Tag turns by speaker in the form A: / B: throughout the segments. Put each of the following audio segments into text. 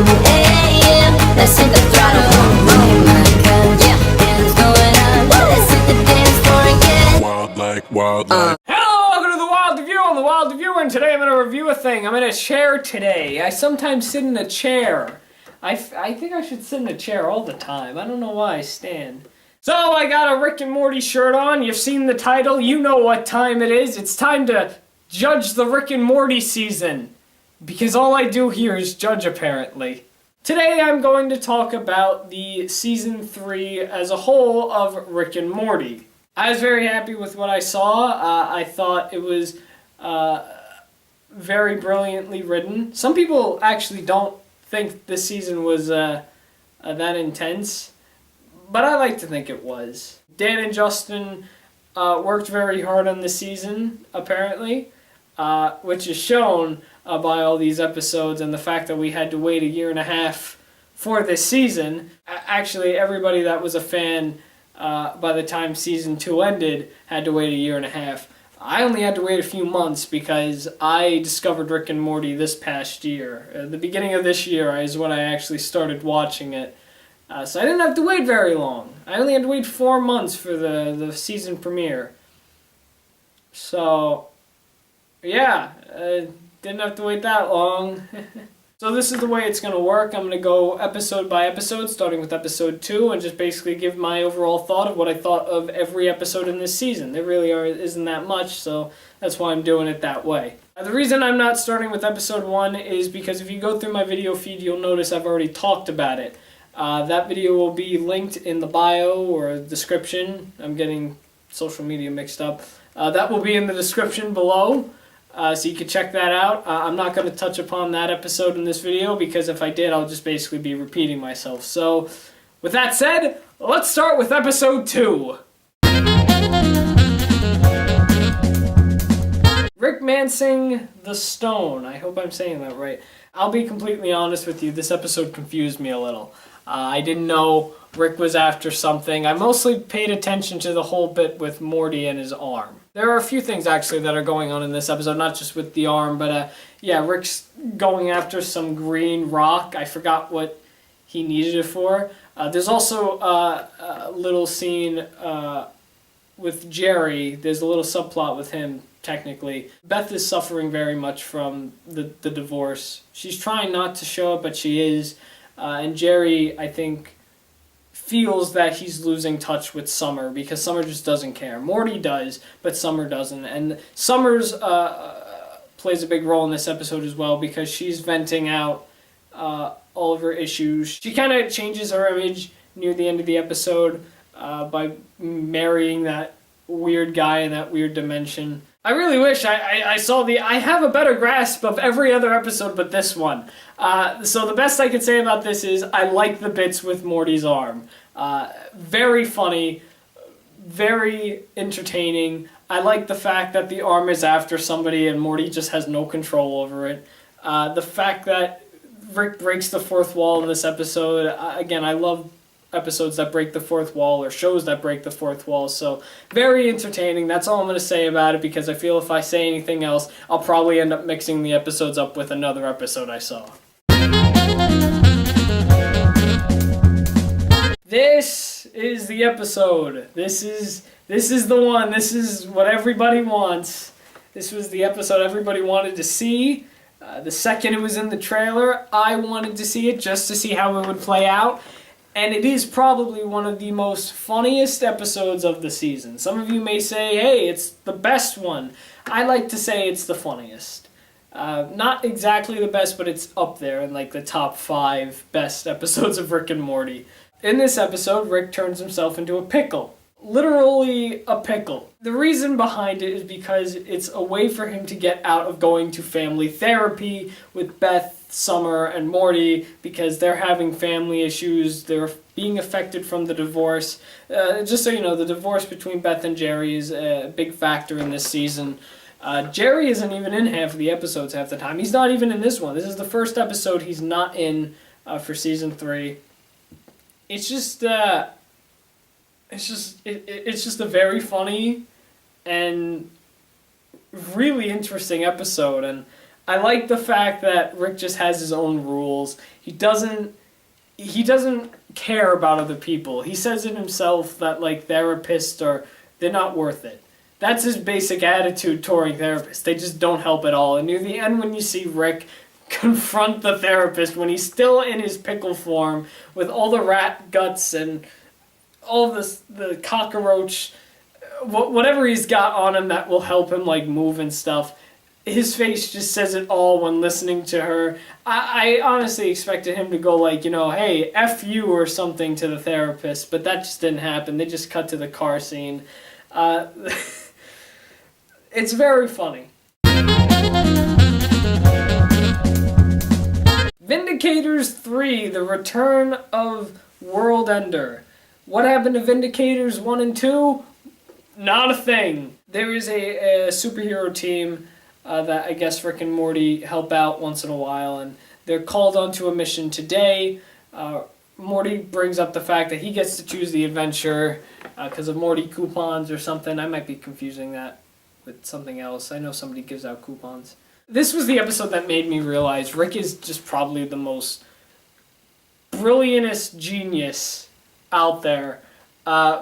A: a.m. Let's hit the throttle. Oh my God, yeah, what's going on? Let's hit the dance floor again.
B: Wild like.
C: Hello, welcome to The Wild Review. I'm The Wild Reviewer, and today I'm going to review a thing. I'm in a chair today. I sometimes sit in a chair. I think I should sit in a chair all the time. I don't know why I stand. So I got a Rick and Morty shirt on. You've seen the title. You know what time it is. It's time to judge the Rick and Morty season. Because all I do here is judge, apparently. Today I'm going to talk about the Season 3 as a whole of Rick and Morty. I was very happy with what I saw. I thought it was very brilliantly written. Some people actually don't think this season was that intense, but I like to think it was. Dan and Justin worked very hard on the season, apparently, which is shown by all these episodes and the fact that we had to wait a year and a half for this season. Actually, everybody that was a fan by the time Season 2 ended had to wait a year and a half. I only had to wait a few months because I discovered Rick and Morty this past year. At the beginning of this year is when I actually started watching it. So I didn't have to wait very long. I only had to wait 4 months for the season premiere. So, yeah, didn't have to wait that long. So this is the way it's going to work. I'm going to go episode by episode, starting with episode 2, and just basically give my overall thought of what I thought of every episode in this season. There really isn't that much, so that's why I'm doing it that way. The reason I'm not starting with episode 1 is because if you go through my video feed, you'll notice I've already talked about it. That video will be linked in the bio or description. I'm getting social media mixed up. That will be in the description below. So you can check that out. I'm not going to touch upon that episode in this video because if I did, I'll just basically be repeating myself. So, with that said, let's start with episode 2. Rick Mansing the Stone. I hope I'm saying that right. I'll be completely honest with you, this episode confused me a little. I didn't know Rick was after something. I mostly paid attention to the whole bit with Morty and his arm. There are a few things actually that are going on in this episode, not just with the arm, but yeah, Rick's going after some green rock. I forgot what he needed it for. There's also a little scene with Jerry. There's a little subplot with him, technically. Beth is suffering very much from the divorce. She's trying not to show it, but she is. And Jerry, I think, feels that he's losing touch with Summer because Summer just doesn't care. Morty does, but Summer doesn't. And Summer's plays a big role in this episode as well because she's venting out all of her issues. She kind of changes her image near the end of the episode by marrying that weird guy in that weird dimension. I really wish I saw I have a better grasp of every other episode but this one. So the best I can say about this is I like the bits with Morty's arm. Very funny, very entertaining. I like the fact that the arm is after somebody and Morty just has no control over it. The fact that Rick breaks the fourth wall in this episode, again, I love episodes that break the fourth wall or shows that break the fourth wall, so very entertaining. That's all I'm going to say about it because I feel if I say anything else, I'll probably end up mixing the episodes up with another episode I saw. This is the episode. This is the one. This is what everybody wants. This was the episode everybody wanted to see. The second it was in the trailer, I wanted to see it just to see how it would play out. And it is probably one of the most funniest episodes of the season. Some of you may say, hey, it's the best one. I like to say it's the funniest. Not exactly the best, but it's up there in like the top 5 best episodes of Rick and Morty. In this episode, Rick turns himself into a pickle. Literally a pickle. The reason behind it is because it's a way for him to get out of going to family therapy with Beth, Summer, and Morty because they're having family issues. They're being affected from the divorce. Just so you know, the divorce between Beth and Jerry is a big factor in this season. Jerry isn't even in half of the episodes half the time. He's not even in this one. This is the first episode he's not in for season 3. It's just a very funny and really interesting episode, and I like the fact that Rick just has his own rules. He doesn't care about other people. He says it himself that like therapists they're not worth it. That's his basic attitude toward therapists. They just don't help at all. And near the end when you see Rick confront the therapist when he's still in his pickle form with all the rat guts and all the cockroach, whatever he's got on him that will help him like move and stuff. His face just says it all when listening to her. I honestly expected him to go like, hey, F you or something to the therapist, but that just didn't happen. They just cut to the car scene. It's very funny. Vindicators 3, The Return of World Ender. What happened to Vindicators 1 and 2? Not a thing. There is a superhero team that I guess Rick and Morty help out once in a while, and they're called onto a mission today. Morty brings up the fact that he gets to choose the adventure because of Morty coupons or something. I might be confusing that with something else. I know somebody gives out coupons. This was the episode that made me realize Rick is just probably the most brilliantest genius out there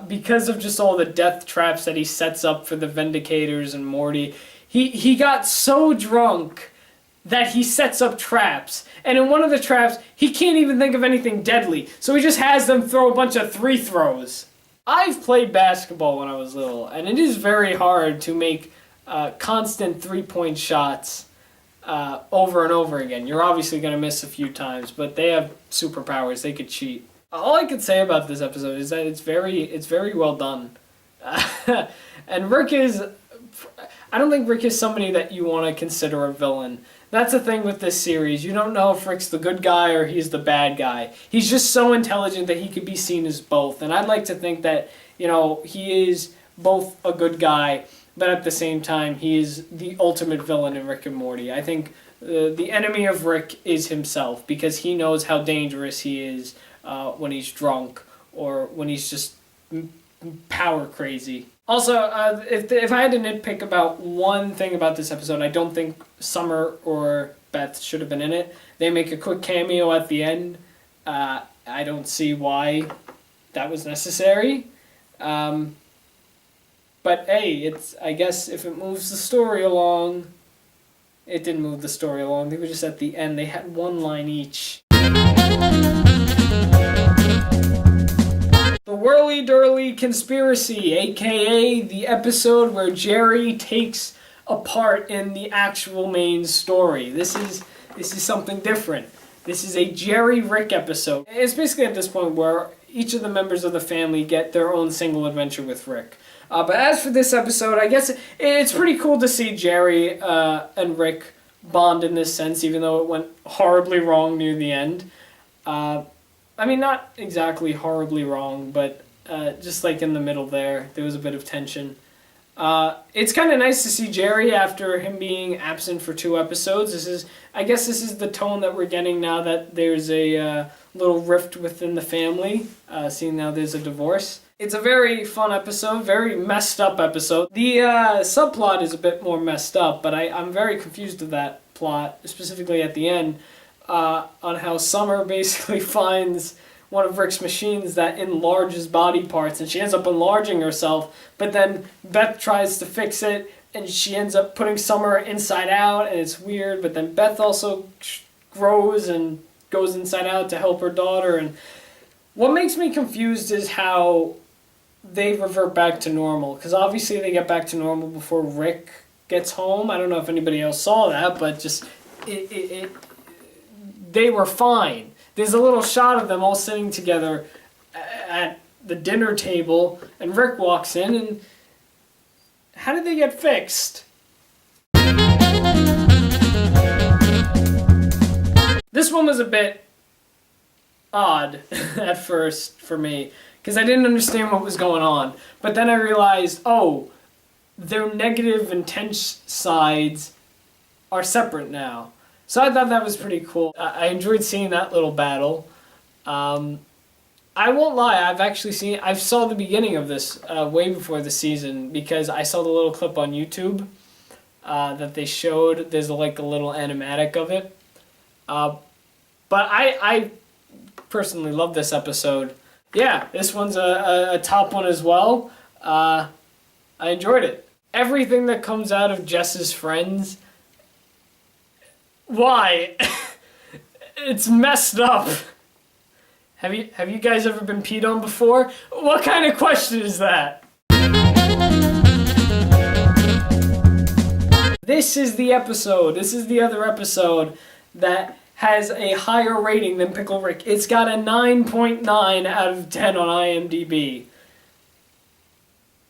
C: because of just all the death traps that he sets up for the Vindicators and Morty. He got so drunk that he sets up traps. And in one of the traps, he can't even think of anything deadly. So he just has them throw a bunch of three throws. I've played basketball when I was little, and it is very hard to make constant three-point shots over and over again. You're obviously going to miss a few times, but they have superpowers. They could cheat. All I could say about this episode is that it's very well done. And Rick is... I don't think Rick is somebody that you want to consider a villain. That's the thing with this series. You don't know if Rick's the good guy or he's the bad guy. He's just so intelligent that he could be seen as both. And I'd like to think that, he is both a good guy, but at the same time, he is the ultimate villain in Rick and Morty. I think the enemy of Rick is himself because he knows how dangerous he is when he's drunk or when he's just power crazy. Also, if I had to nitpick about one thing about this episode, I don't think Summer or Beth should have been in it. They make a quick cameo at the end. I don't see why that was necessary. But hey, I guess if it moves the story along, it didn't move the story along. They were just at the end. They had one line each. The Whirly-Durly Conspiracy, aka the episode where Jerry takes a part in the actual main story. This is something different. This is a Jerry-Rick episode. It's basically at this point where each of the members of the family get their own single adventure with Rick. But as for this episode, I guess it's pretty cool to see Jerry and Rick bond in this sense, even though it went horribly wrong near the end. Not exactly horribly wrong, but just like in the middle there was a bit of tension. It's kind of nice to see Jerry after him being absent for 2 episodes. I guess this is the tone that we're getting now that there's a little rift within the family, seeing now there's a divorce. It's a very fun episode, very messed up episode. The subplot is a bit more messed up, but I'm very confused of that plot, specifically at the end. On how Summer basically finds one of Rick's machines that enlarges body parts, and she ends up enlarging herself, but then Beth tries to fix it, and she ends up putting Summer inside out, and it's weird, but then Beth also grows and goes inside out to help her daughter, and what makes me confused is how they revert back to normal, because obviously they get back to normal before Rick gets home. I don't know if anybody else saw that, but just they were fine. There's a little shot of them all sitting together at the dinner table, and Rick walks in, and how did they get fixed? This one was a bit odd at first for me, because I didn't understand what was going on. But then I realized, their negative and tense sides are separate now. So I thought that was pretty cool. I enjoyed seeing that little battle. I won't lie, I saw the beginning of this way before the season because I saw the little clip on YouTube. that they showed. There's like a little animatic of it. But I personally love this episode. Yeah, this one's a top one as well. I enjoyed it. Everything that comes out of Jess's friends. Why? It's messed up. Have you guys ever been peed on before? What kind of question is that? This is the episode. This is the other episode that has a higher rating than Pickle Rick. It's got a 9.9 out of 10 on IMDb.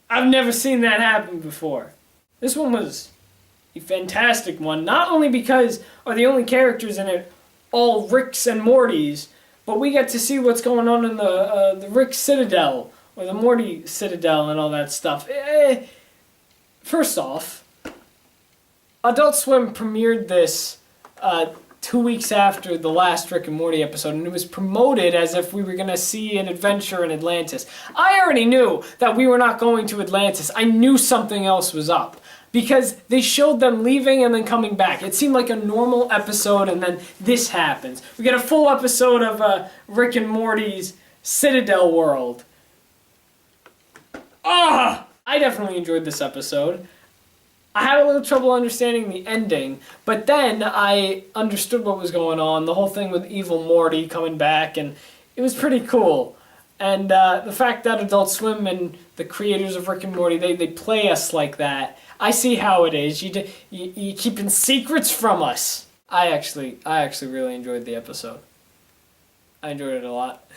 C: I've never seen that happen before. This one was a fantastic one, not only because are the only characters in it all Ricks and Mortys, but we get to see what's going on in the Rick Citadel, or the Morty Citadel and all that stuff. First off, Adult Swim premiered this 2 weeks after the last Rick and Morty episode, and it was promoted as if we were going to see an adventure in Atlantis. I already knew that we were not going to Atlantis. I knew something else was up, because they showed them leaving and then coming back. It seemed like a normal episode, and then this happens. We get a full episode of Rick and Morty's Citadel world. I definitely enjoyed this episode. I had a little trouble understanding the ending, but then I understood what was going on, the whole thing with evil Morty coming back, and it was pretty cool. And the fact that Adult Swim and the creators of Rick and Morty, they play us like that. I see how it is. You keeping secrets from us. I actually really enjoyed the episode. I enjoyed it a lot.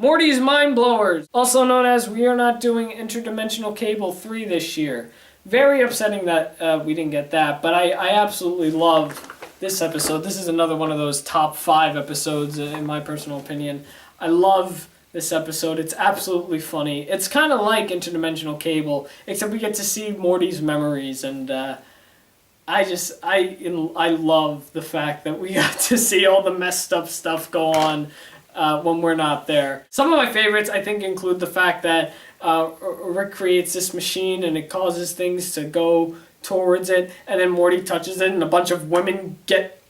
C: Morty's Mind Blowers, also known as we are not doing Interdimensional Cable 3 this year. Very upsetting that we didn't get that, but I absolutely love this episode. This is another one of those top 5 episodes in my personal opinion. I love this episode. It's absolutely funny. It's kind of like Interdimensional Cable, except we get to see Morty's memories, and I love the fact that we got to see all the messed up stuff go on when we're not there. Some of my favorites, I think, include the fact that Rick creates this machine and it causes things to go towards it, and then Morty touches it and a bunch of women get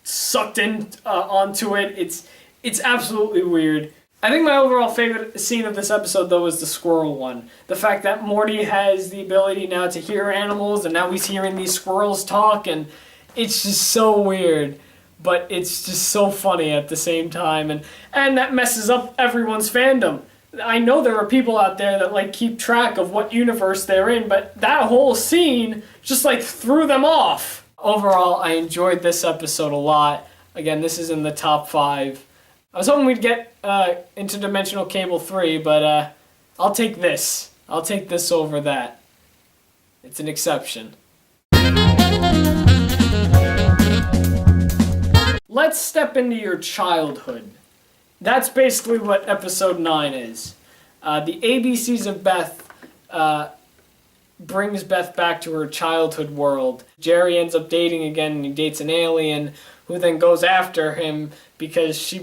C: sucked in onto it. It's absolutely weird. I think my overall favorite scene of this episode, though, is the squirrel one. The fact that Morty has the ability now to hear animals, and now he's hearing these squirrels talk, and it's just so weird. But it's just so funny at the same time, and that messes up everyone's fandom. I know there are people out there that like keep track of what universe they're in, but that whole scene just like threw them off. Overall, I enjoyed this episode a lot. Again, this is in the top 5. I was hoping we'd get Interdimensional Cable 3, but I'll take this. I'll take this over that. It's an exception. Let's step into your childhood. That's basically what episode 9 is. The ABCs of Beth brings Beth back to her childhood world. Jerry ends up dating again, and he dates an alien who then goes after him because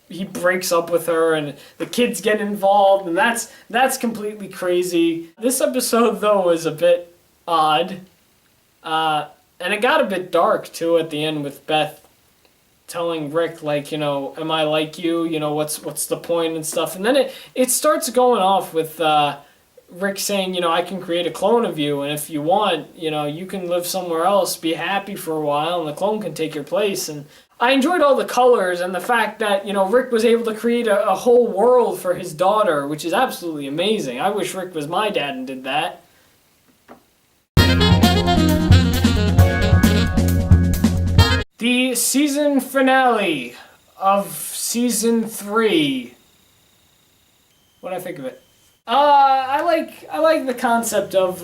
C: he breaks up with her, and the kids get involved, and that's completely crazy. This episode, though, is a bit odd. And it got a bit dark, too, at the end with Beth telling Rick, like, you know, am I like you? You know, what's the point and stuff. And then it starts going off with Rick saying, you know, I can create a clone of you, and if you want, you know, you can live somewhere else, be happy for a while, and the clone can take your place. And I enjoyed all the colors and the fact that, you know, Rick was able to create a whole world for his daughter, which is absolutely amazing. I wish Rick was my dad and did that. The season finale of season 3. What do I think of it? I like the concept of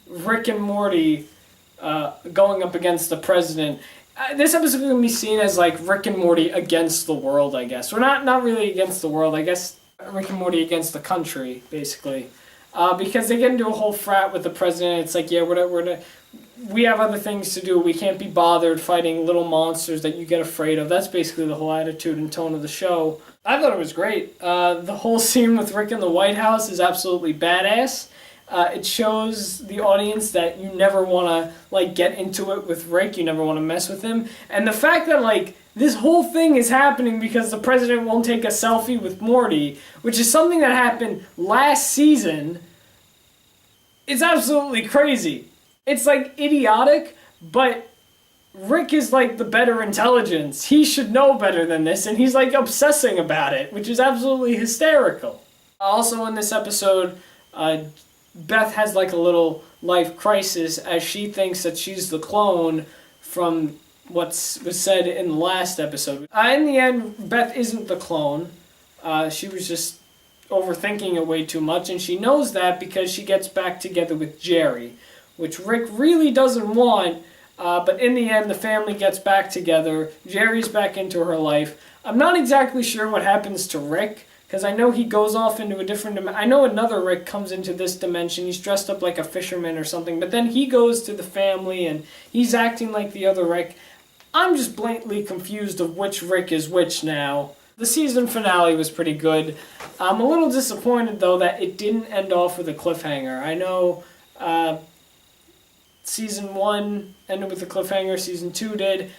C: Rick and Morty going up against the president. This episode is going to be seen as like Rick and Morty against the world, I guess. Or not really against the world, I guess Rick and Morty against the country, basically. Because they get into a whole frat with the president. It's like, yeah, we have other things to do. We can't be bothered fighting little monsters that you get afraid of. That's basically the whole attitude and tone of the show. I thought it was great. The whole scene with Rick in the White House is absolutely badass. It shows the audience that you never want to, like, get into it with Rick. You never want to mess with him. And the fact that, like, this whole thing is happening because the president won't take a selfie with Morty, which is something that happened last season, is absolutely crazy. It's, like, idiotic, but Rick is, like, the better intelligence. He should know better than this, and he's, like, obsessing about it, which is absolutely hysterical. Also in this episode, Beth has, like, a little life crisis as she thinks that she's the clone from what was said in the last episode. In the end, Beth isn't the clone. She was just overthinking it way too much, and she knows that because she gets back together with Jerry, which Rick really doesn't want. But in the end, the family gets back together. Jerry's back into her life. I'm not exactly sure what happens to Rick, because I know he goes off into a different dimension. I know another Rick comes into this dimension. He's dressed up like a fisherman or something, but then he goes to the family, and he's acting like the other Rick. I'm just blatantly confused of which Rick is which now. The season finale was pretty good. I'm a little disappointed, though, that it didn't end off with a cliffhanger. I know Season 1 ended with a cliffhanger, Season 2 did.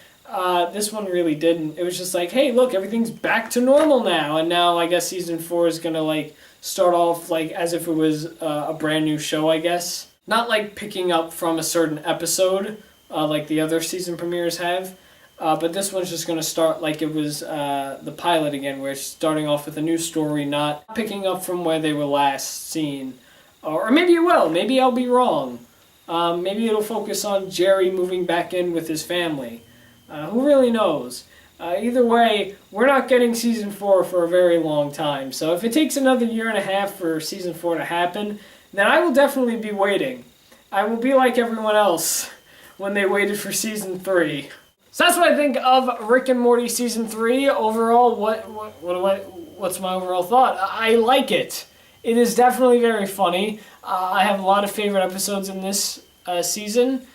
C: This one really didn't. It was just like, hey, look, everything's back to normal now. And now I guess Season 4 is going to, like, start off, like, as if it was a brand new show, I guess. Not, like, picking up from a certain episode, like the other season premieres have. But this one's just going to start like it was the pilot again, where it's starting off with a new story, not picking up from where they were last seen. Or maybe it will. Maybe I'll be wrong. Maybe it'll focus on Jerry moving back in with his family. Who really knows? Either way, we're not getting Season 4 for a very long time. So if it takes another year and a half for Season 4 to happen, then I will definitely be waiting. I will be like everyone else when they waited for Season 3. So that's what I think of Rick and Morty Season 3. Overall, what's my overall thought? I like it. It is definitely very funny. I have a lot of favorite episodes in this season.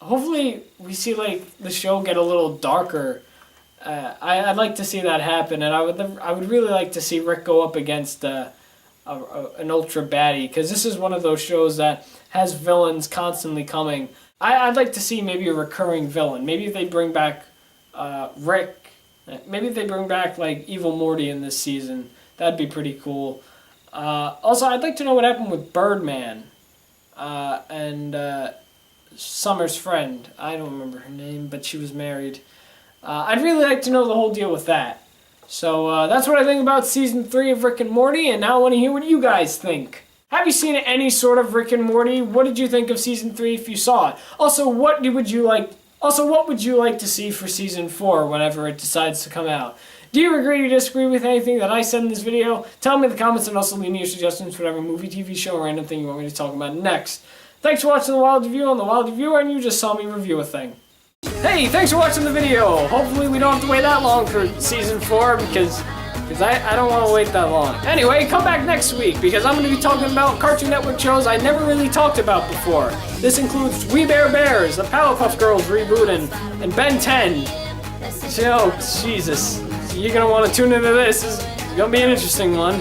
C: Hopefully we see, like, the show get a little darker. I'd like to see that happen, and I would really like to see Rick go up against an ultra baddie, because this is one of those shows that has villains constantly coming. I'd like to see maybe a recurring villain. Maybe if they bring back Rick. Maybe if they bring back, like, Evil Morty in this season. That'd be pretty cool. Also, I'd like to know what happened with Birdman and Summer's friend. I don't remember her name, but she was married. I'd really like to know the whole deal with that. So that's what I think about Season 3 of Rick and Morty, and now I want to hear what you guys think. Have you seen any sort of Rick and Morty? What did you think of Season 3 if you saw it? Also, what would you like to see for Season 4 whenever it decides to come out? Do you agree or disagree with anything that I said in this video? Tell me in the comments, and also leave me your suggestions for whatever movie, TV show, or random thing you want me to talk about next. Thanks for watching The Wild Review. I'm The Wild Reviewer, and you just saw me review a thing. Hey, thanks for watching the video. Hopefully we don't have to wait that long for Season 4, because I don't want to wait that long. Anyway, come back next week, because I'm going to be talking about Cartoon Network shows I never really talked about before. This includes We Bare Bears, the Powerpuff Girls reboot, and Ben 10. Oh, Jesus. You're going to want to tune into this. It's going to be an interesting one.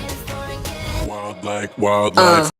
B: Wild like wildlife.